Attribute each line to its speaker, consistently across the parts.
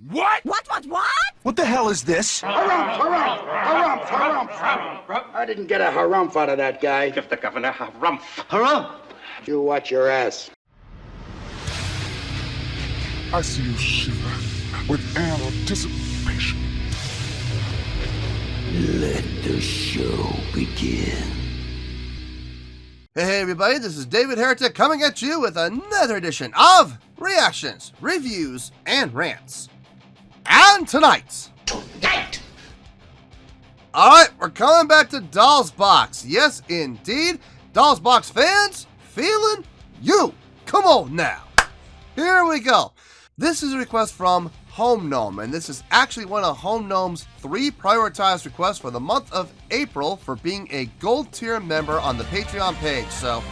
Speaker 1: What?
Speaker 2: What?
Speaker 3: What the hell is this?
Speaker 4: Harumph. I didn't get a harumph out of that guy.
Speaker 5: Give the governor harumph.
Speaker 3: Harumph!
Speaker 4: You watch your ass.
Speaker 1: I see you shiver with anticipation.
Speaker 6: Let the show begin.
Speaker 7: Hey everybody, this is David Heretic coming at you with another edition of Reactions, Reviews, and Rants. And tonight! Alright, we're coming back to boxx. Yes, indeed. boxx fans, feeling you. Come on now. Here we go. This is a request from Home Gnome, and this is actually one of Home Gnome's 3 prioritized requests for the month of April for being a gold tier member on the Patreon page. So,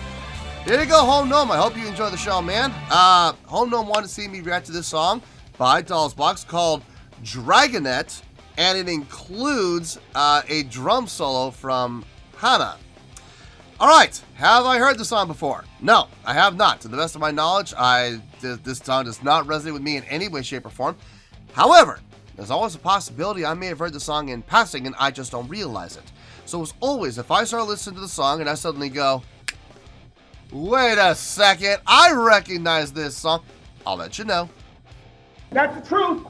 Speaker 7: here you go, Home Gnome. I hope you enjoy the show, man. Home Gnome wanted to see me react to this song by boxx called Dragonet, and it includes a drum solo from Hana. Alright, have I heard the song before? No, I have not. To the best of my knowledge, this song does not resonate with me in any way, shape, or form. However, there's always a possibility I may have heard the song in passing and I just don't realize it. So as always, if I start listening to the song and I suddenly go, wait a second, I recognize this song, I'll let you know.
Speaker 5: That's the truth.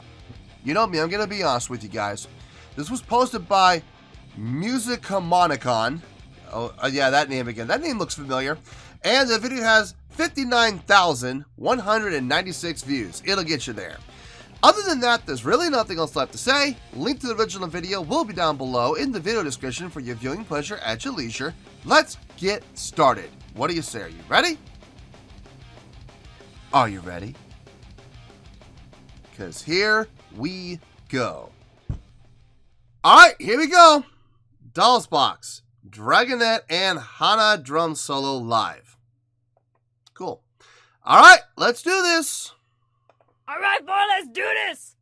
Speaker 7: You know me, I'm going to be honest with you guys. This was posted by Musicamonicon. Oh, yeah, that name again. That name looks familiar. And the video has 59,196 views. It'll get you there. Other than that, there's really nothing else left to say. Link to the original video will be down below in the video description for your viewing pleasure at your leisure. Let's get started. What do you say? Are you ready? Are you ready? Because here we go. Alright, here we go. boxx, Dragonet, and Hana drum solo live. Cool. Alright, let's do this.
Speaker 2: Alright, boy, let's do this!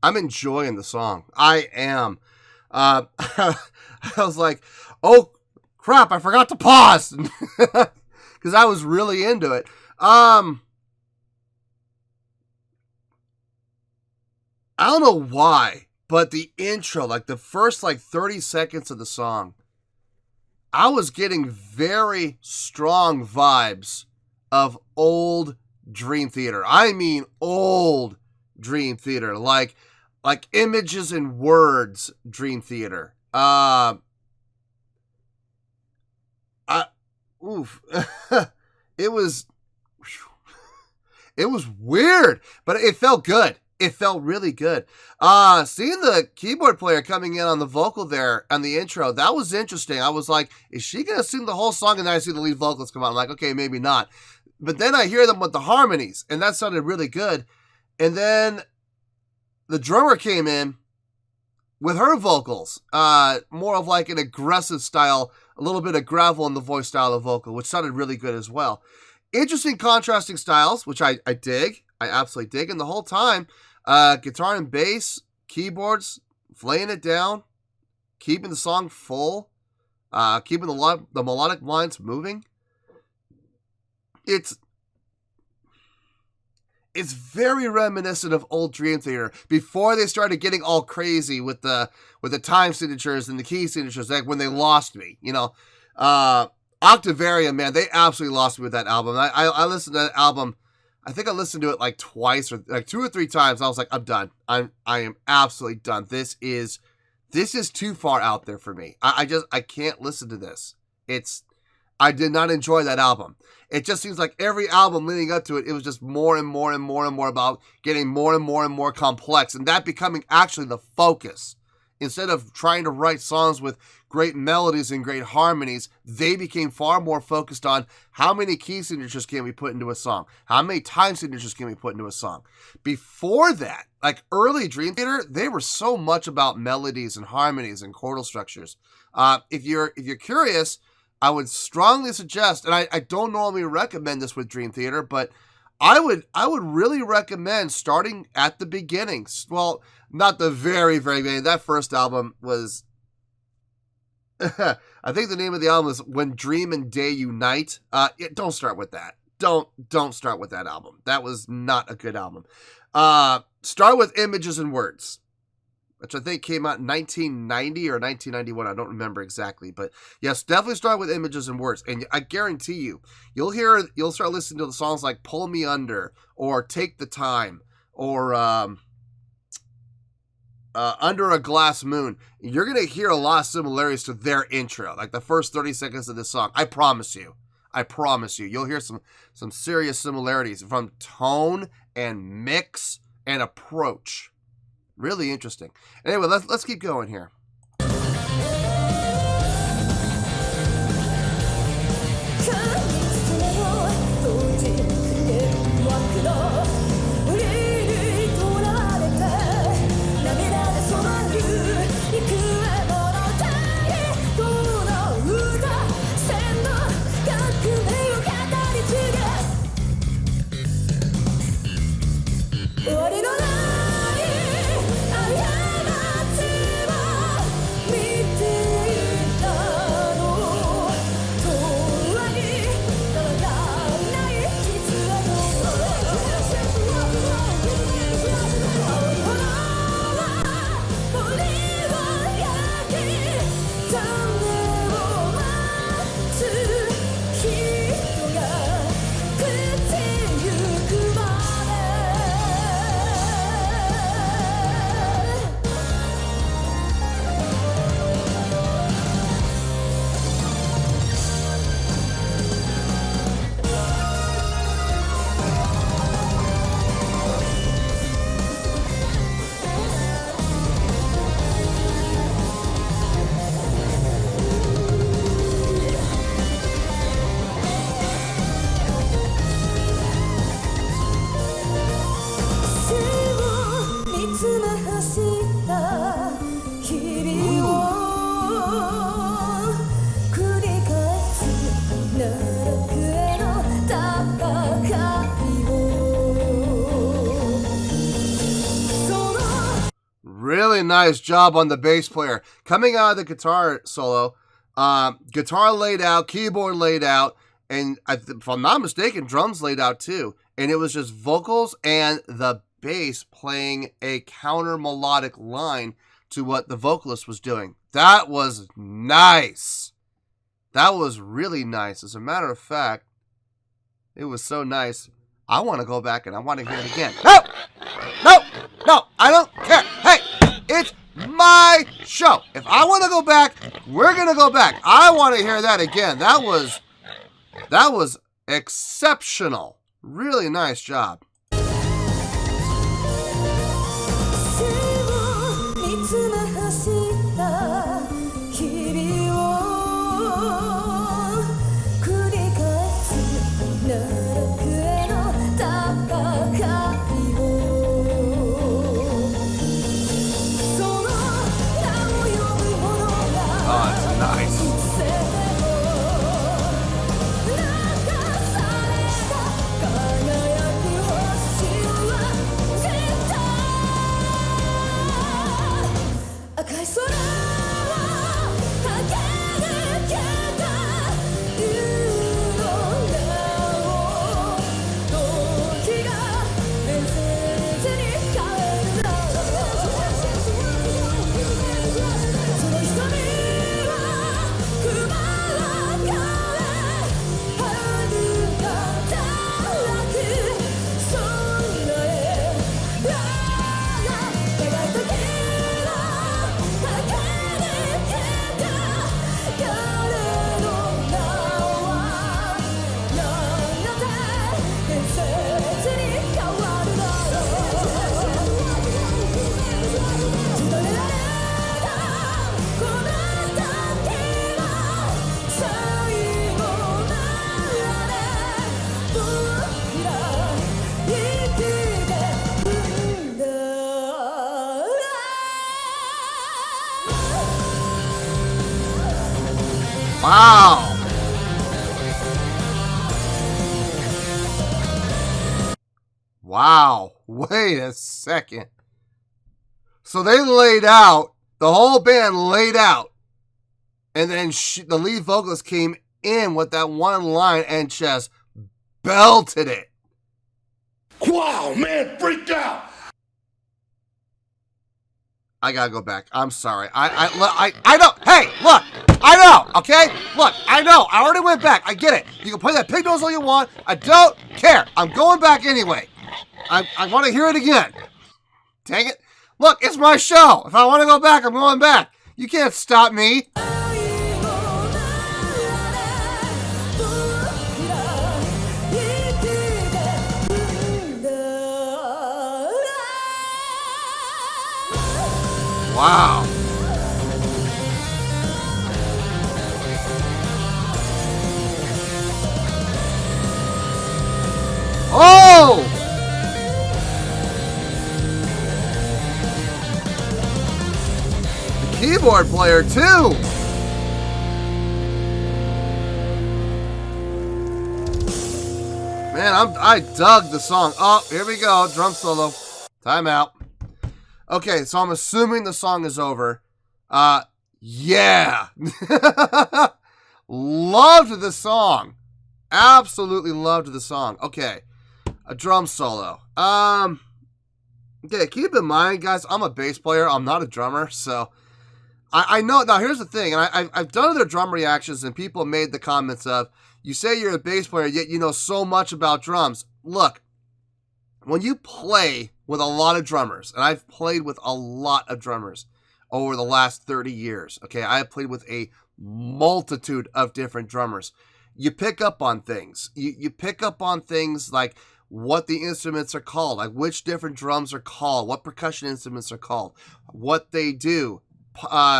Speaker 7: I'm enjoying the song. I am. I was like, oh, crap, I forgot to pause. Because I was really into it. I don't know why, but the intro, like the first 30 seconds of the song, I was getting very strong vibes of old Dream Theater. I mean old Dream Theater. Like Images and Words Dream Theater. It was weird, but it felt good. It felt really good. Seeing the keyboard player coming in on the vocal there on the intro, that was interesting. I was like, is she going to sing the whole song? And then I see the lead vocals come out. I'm like, okay, maybe not. But then I hear them with the harmonies, and that sounded really good. And then the drummer came in with her vocals, more of like an aggressive style a little bit of gravel in the voice style of vocal, which sounded really good as well. Interesting contrasting styles, which I dig. I absolutely dig. And the whole time, guitar and bass, keyboards, laying it down, keeping the song full, keeping the melodic lines moving. It's very reminiscent of old Dream Theater before they started getting all crazy with the time signatures and the key signatures, like when they lost me, you know. Octavarium, man, they absolutely lost me with that album. I listened to that album, I think I listened to it like twice or like 2 or 3 times. I was like, I'm done. I am absolutely done. This is too far out there for me. I can't listen to this. I did not enjoy that album. It just seems like every album leading up to it, it was just more and more and more and more about getting more and more and more complex, and that becoming actually the focus. Instead of trying to write songs with great melodies and great harmonies, they became far more focused on how many key signatures can we put into a song? How many time signatures can we put into a song? Before that, like early Dream Theater, they were so much about melodies and harmonies and chordal structures. If you're curious, I would strongly suggest, and I don't normally recommend this with Dream Theater, but I would really recommend starting at the beginning. Well, not the very, very beginning. That first album was, I think the name of the album is When Dream and Day Unite. Don't start with that. Don't start with that album. That was not a good album. Start with Images and Words, which I think came out in 1990 or 1991. I don't remember exactly, but yes, definitely start with Images and Words. And I guarantee you'll start listening to the songs like Pull Me Under or Take the Time or Under a Glass Moon. You're going to hear a lot of similarities to their intro, like the first 30 seconds of this song. I promise you. You'll hear some serious similarities from tone and mix and approach. Really interesting. Anyway, let's keep going here. Really nice job on the bass player. Coming out of the guitar solo, guitar laid out, keyboard laid out, and if I'm not mistaken, drums laid out too. And it was just vocals and the bass playing a counter melodic line to what the vocalist was doing. That was nice. That was really nice. As a matter of fact, it was so nice. I want to go back and I want to hear it again. No, I don't care. Hey, it's my show. If I want to go back, we're going to go back. I want to hear that again. That was exceptional. Really nice job. Oh, it's nice. Wow. Wow. Wait a second. So they laid out, the whole band laid out, and then the lead vocalist came in with that one line and just belted it.
Speaker 6: Wow, man, freaked out.
Speaker 7: I gotta go back. I'm sorry. I know. Hey, look. I know. Okay. Look. I know. I already went back. I get it. You can play that pig nose all you want. I don't care. I'm going back anyway. I want to hear it again. Dang it. Look, it's my show. If I want to go back, I'm going back. You can't stop me. Wow. Oh! The keyboard player, too! Man, I dug the song. Oh, here we go. Drum solo. Time out. Okay, so I'm assuming the song is over. Yeah. Loved the song. Absolutely loved the song. Okay. A drum solo. Okay, keep in mind, guys, I'm a bass player. I'm not a drummer, so I know. Now, here's the thing, and I've done other drum reactions, and people made the comments of, you say you're a bass player, yet you know so much about drums. Look, when you play with a lot of drummers, and I've played with a lot of drummers over the last 30 years, okay? I have played with a multitude of different drummers. You pick up on things. You pick up on things like what the instruments are called, like which different drums are called, what percussion instruments are called, what they do,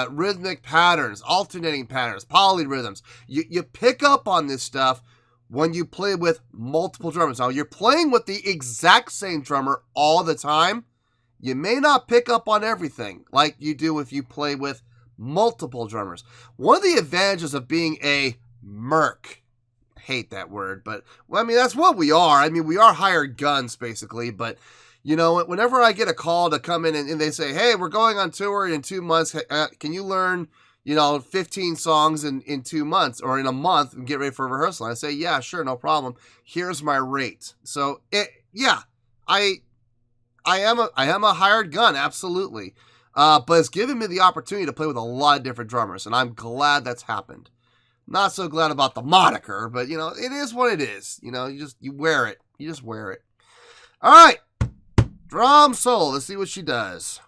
Speaker 7: rhythmic patterns, alternating patterns, polyrhythms. You pick up on this stuff when you play with multiple drummers. Now, you're playing with the exact same drummer all the time. You may not pick up on everything like you do if you play with multiple drummers. One of the advantages of being a merc, hate that word, but well, I mean, that's what we are. I mean, we are hired guns, basically, but you know, whenever I get a call to come in and they say, hey, we're going on tour in 2 months, can you learn, 15 songs in 2 months or in a month and get ready for rehearsal? And I say, yeah, sure, no problem. Here's my rate. So, I am a hired gun, absolutely. But it's given me the opportunity to play with a lot of different drummers, and I'm glad that's happened. Not so glad about the moniker, but, it is what it is. You wear it. You just wear it. All right. Drum solo. Let's see what she does.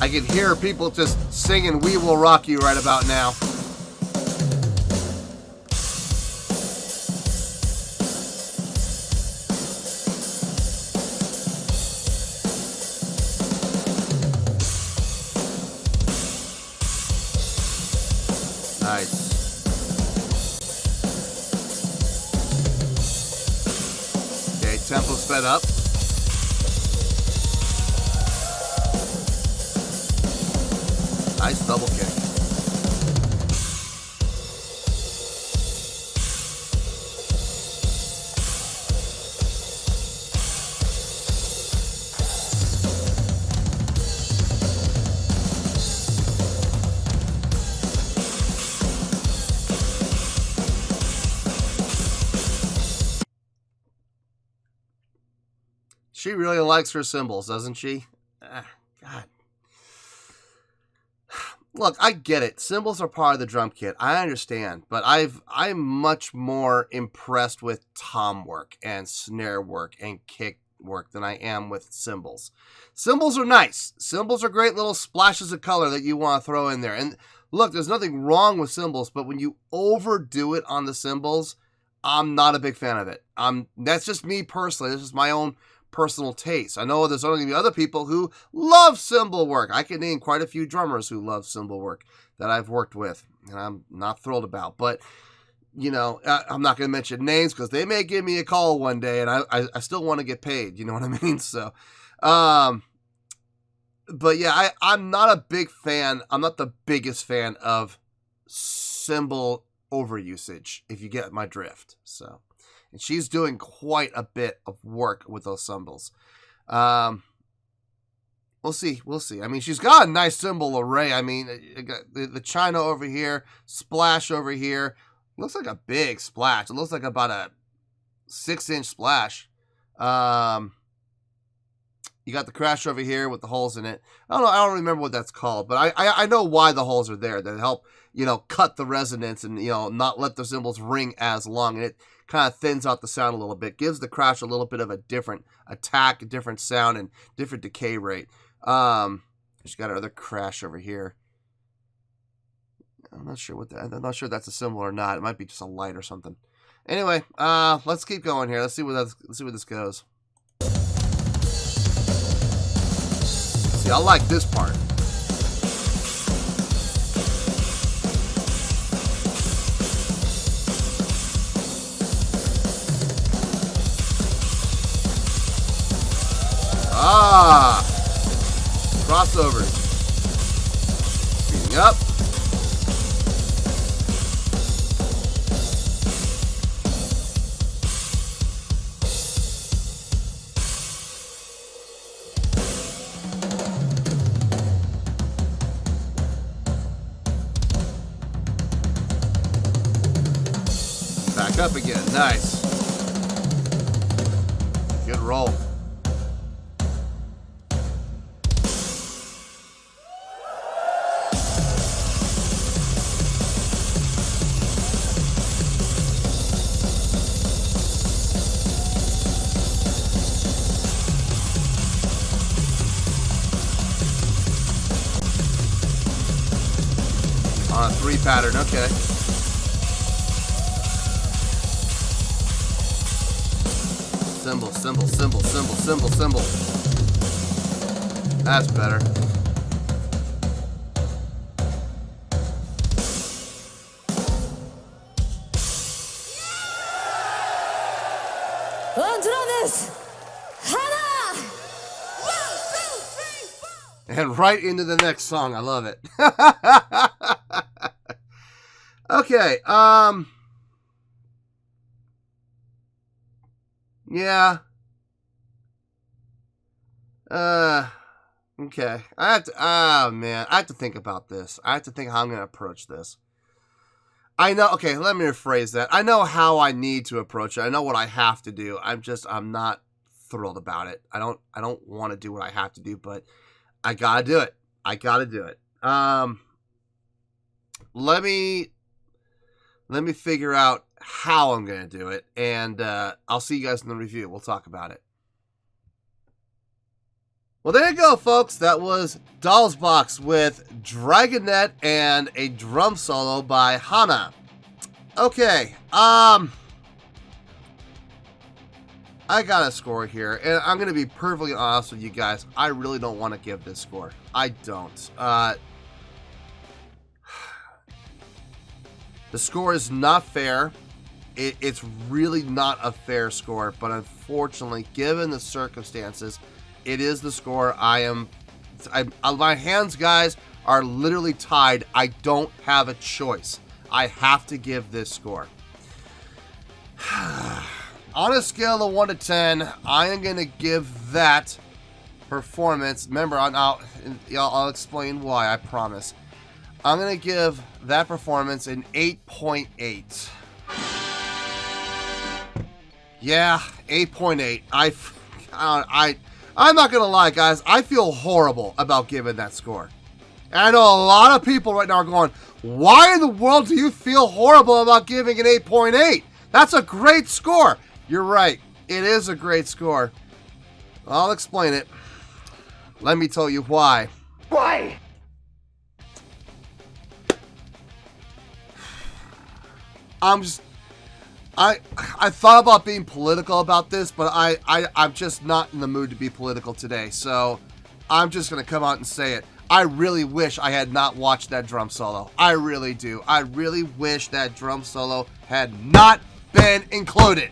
Speaker 7: I can hear people just singing "We Will Rock You" right about now. Nice. Okay, tempo sped up. Nice double kick. She really likes her cymbals, doesn't she? God. look, I get it. Cymbals are part of the drum kit. I understand, but I'm much more impressed with tom work and snare work and kick work than I am with cymbals. Cymbals are nice. Cymbals are great little splashes of color that you want to throw in there. And look, there's nothing wrong with cymbals, but when you overdo it on the cymbals, I'm not a big fan of it. That's just me personally. This is my own personal taste. I know there's only going to be other people who love cymbal work. I can name quite a few drummers who love cymbal work that I've worked with, and I'm not thrilled about. But, you know, I'm not going to mention names because they may give me a call one day, and I still want to get paid. You know what I mean? So, but yeah, I'm not a big fan. I'm not the biggest fan of cymbal overusage, if you get my drift. So, and she's doing quite a bit of work with those cymbals. We'll see. I mean, she's got a nice cymbal array. I mean, the China over here, splash over here. Looks like a big splash. It looks like about a 6-inch splash. You got the crash over here with the holes in it. I don't remember what that's called, but I know why the holes are there. They help, you know, cut the resonance and, you know, not let the cymbals ring as long. And it kind of thins out the sound a little bit. Gives the crash a little bit of a different attack, a different sound, and different decay rate. She's got another crash over here. I'm not sure I'm not sure if that's a cymbal or not. It might be just a light or something. Anyway, let's keep going here. Let's see where this goes. See, I like this part. Crossovers. Speeding up. Back up again. Nice. Good roll. On a 3 pattern, okay. Cymbal, cymbal, cymbal, cymbal, cymbal, cymbal. That's better.
Speaker 2: Otra vez! Hana!
Speaker 7: And right into the next song. I love it. Okay, yeah. Okay. I have to, man, I have to think about this. I have to think how I'm going to approach this. I know, okay, let me rephrase that. I know how I need to approach it. I know what I have to do. I'm not thrilled about it. I don't want to do what I have to do, but I got to do it. Let me figure out how I'm going to do it, and I'll see you guys in the review. We'll talk about it. Well, there you go, folks. That was boxx with Dragonet and a drum solo by Hana. Okay, I got a score here, and I'm going to be perfectly honest with you guys. I really don't want to give this score. I don't. The score is not fair. It's really not a fair score, but unfortunately, given the circumstances, it is the score. My hands, guys, are literally tied. I don't have a choice. I have to give this score. On a scale of 1 to 10, I am going to give that performance. Remember, I'll explain why, I promise. I'm going to give that performance an 8.8. Yeah, 8.8. I'm not going to lie, guys. I feel horrible about giving that score. And I know a lot of people right now are going, why in the world do you feel horrible about giving an 8.8? That's a great score. You're right. It is a great score. I'll explain it. Let me tell you why.
Speaker 4: Why?
Speaker 7: I thought about being political about this, but I'm just not in the mood to be political today. So I'm just going to come out and say it. I really wish I had not watched that drum solo. I really do. I really wish that drum solo had not been included.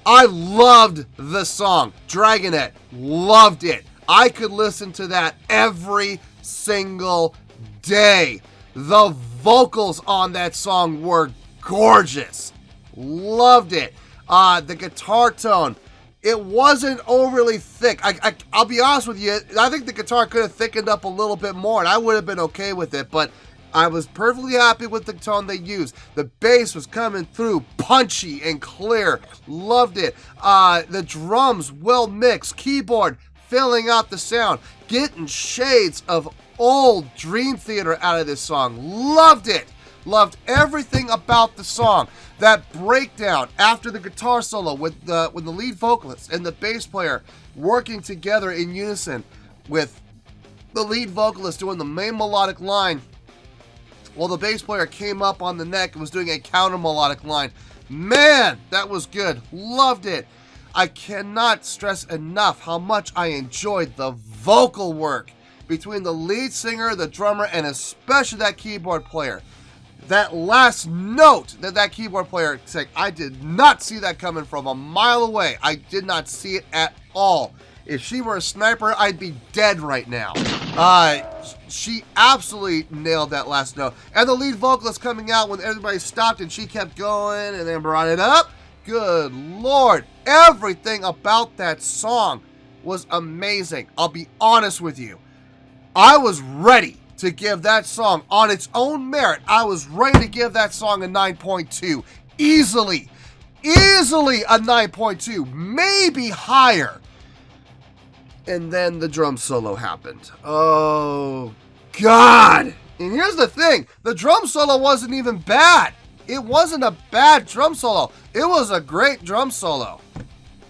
Speaker 7: I loved the song. Dragonet. Loved it. I could listen to that every single day. The vocals on that song were gorgeous. Loved it. The guitar tone. It wasn't overly thick. I'll be honest with you. I think the guitar could have thickened up a little bit more, and I would have been okay with it. But I was perfectly happy with the tone they used. The bass was coming through punchy and clear. Loved it. The drums well mixed. Keyboard filling out the sound. Getting shades of old Dream Theater out of this song. Loved it. Loved everything about the song. That breakdown after the guitar solo with the lead vocalist and the bass player working together in unison with the lead vocalist doing the main melodic line while the bass player came up on the neck and was doing a counter melodic line. Man, that was good. Loved it. I cannot stress enough how much I enjoyed the vocal work between the lead singer, the drummer, and especially that keyboard player. That last note that keyboard player said, I did not see that coming from a mile away. I did not see it at all. If she were a sniper, I'd be dead right now. She absolutely nailed that last note. And the lead vocalist coming out when everybody stopped and she kept going and then brought it up. Good Lord. Everything about that song was amazing. I'll be honest with you. I was ready to give that song on its own merit. I was ready to give that song a 9.2. Easily a 9.2, maybe higher. And then the drum solo happened. Oh, God. And here's the thing. The drum solo wasn't even bad. It wasn't a bad drum solo. It was a great drum solo.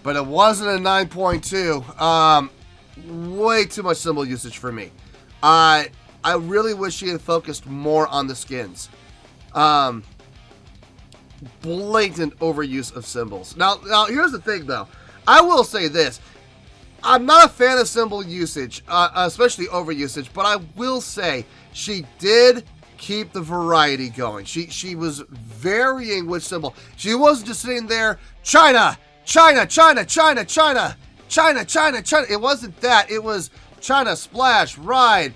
Speaker 7: But it wasn't a 9.2. Way too much cymbal usage for me. I really wish she had focused more on the skins. Blatant overuse of cymbals. Now here's the thing, though. I will say this. I'm not a fan of cymbal usage, especially overusage, but I will say she did keep the variety going. She was varying which cymbal. She wasn't just sitting there, China, China, China, China, China, China, China, China. It wasn't that. It was China, splash, ride,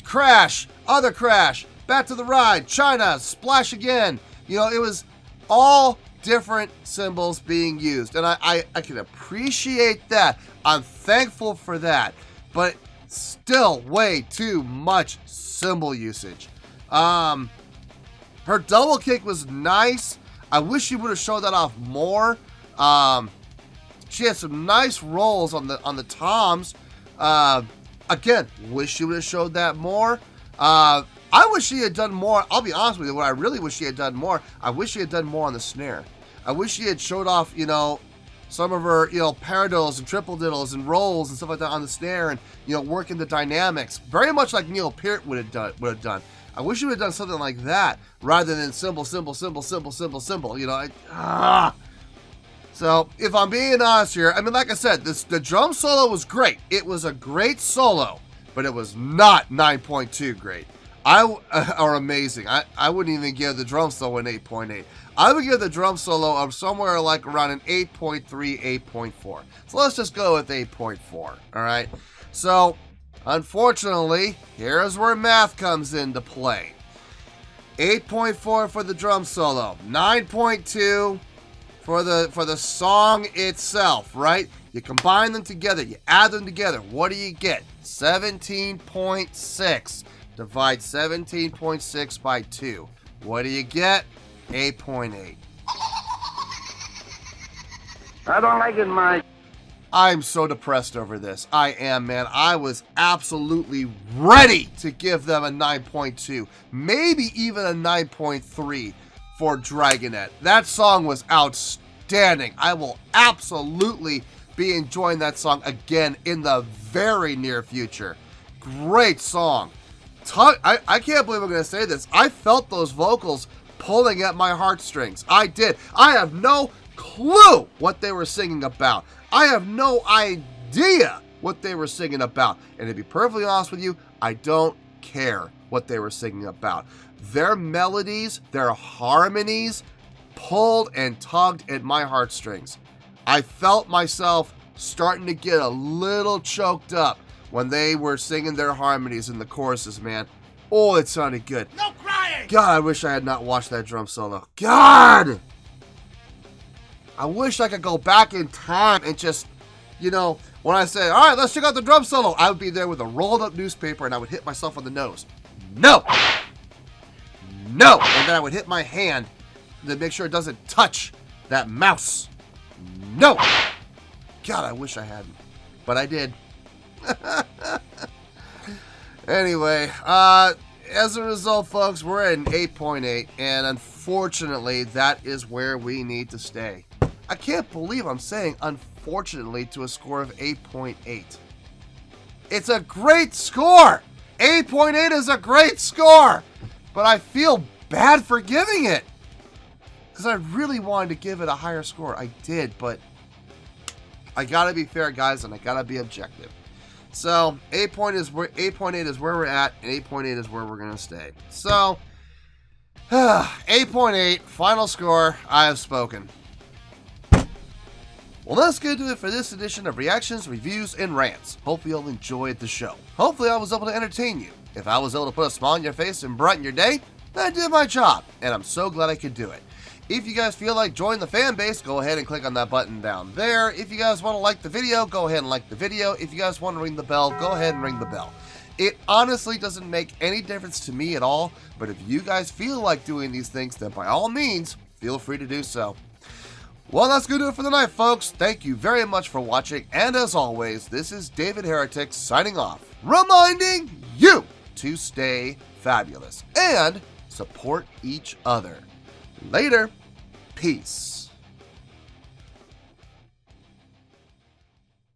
Speaker 7: crash, other crash, back to the ride, China, splash again. You know, it was all different cymbals being used. And I can appreciate that. I'm thankful for that. But still way too much cymbal usage. Her double kick was nice. I wish she would have showed that off more. She had some nice rolls on the toms. Again, wish she would have showed that more. I wish she had done more. I'll be honest with you. What I really wish she had done more, I wish she had done more on the snare. I wish she had showed off, you know, some of her, you know, paradiddles and triple diddles and rolls and stuff like that on the snare and, you know, working the dynamics. Very much like Neil Peart would have done. I wish she would have done something like that rather than cymbal, cymbal, cymbal, cymbal, cymbal, cymbal. You know, So, if I'm being honest here, I mean, like I said, the drum solo was great. It was a great solo, but it was not 9.2 great. Or amazing. I wouldn't even give the drum solo an 8.8. I would give the drum solo of somewhere like around an 8.3, 8.4. So let's just go with 8.4, all right? So, unfortunately, here's where math comes into play. 8.4 for the drum solo, 9.2 for the song itself, right? You combine them together, you add them together. What do you get? 17.6. Divide 17.6 by 2. What do you get? 8.8.
Speaker 4: I don't like it, Mike.
Speaker 7: I'm so depressed over this. I am, man. I was absolutely ready to give them a 9.2, maybe even a 9.3 for Dragonet. That song was outstanding. I will absolutely be enjoying that song again in the very near future. Great song. I can't believe I'm going to say this. I felt those vocals pulling at my heartstrings. I did. I have no clue what they were singing about. I have no idea what they were singing about. And to be perfectly honest with you, I don't care what they were singing about. Their melodies, their harmonies pulled and tugged at my heartstrings. I felt myself starting to get a little choked up when they were singing their harmonies in the choruses, man. Oh, it sounded good.
Speaker 6: No crying!
Speaker 7: God, I wish I had not watched that drum solo. God! I wish I could go back in time and just, you know, when I say, all right, let's check out the drum solo, I would be there with a rolled up newspaper and I would hit myself on the nose. No! No! And then I would hit my hand to make sure it doesn't touch that mouse. No! God, I wish I hadn't. But I did. Anyway, as a result, folks, we're at an 8.8, and unfortunately, that is where we need to stay. I can't believe I'm saying unfortunately to a score of 8.8. It's a great score! 8.8 is a great score! But I feel bad for giving it. Because I really wanted to give it a higher score. I did, but I gotta be fair, guys, and I gotta be objective. So 8.8 is where we're at, and 8.8 is where we're gonna stay. So 8.8, final score. I have spoken. Well, that's going to do it for this edition of Reactions, Reviews, and Rants. Hopefully you'll enjoy the show. Hopefully I was able to entertain you. If I was able to put a smile on your face and brighten your day, then I did my job, and I'm so glad I could do it. If you guys feel like joining the fan base, go ahead and click on that button down there. If you guys want to like the video, go ahead and like the video. If you guys want to ring the bell, go ahead and ring the bell. It honestly doesn't make any difference to me at all, but if you guys feel like doing these things, then by all means, feel free to do so. Well, that's going to do it for the night, folks. Thank you very much for watching, and as always, this is David Heretic signing off, reminding you to stay fabulous and support each other. Later. Peace.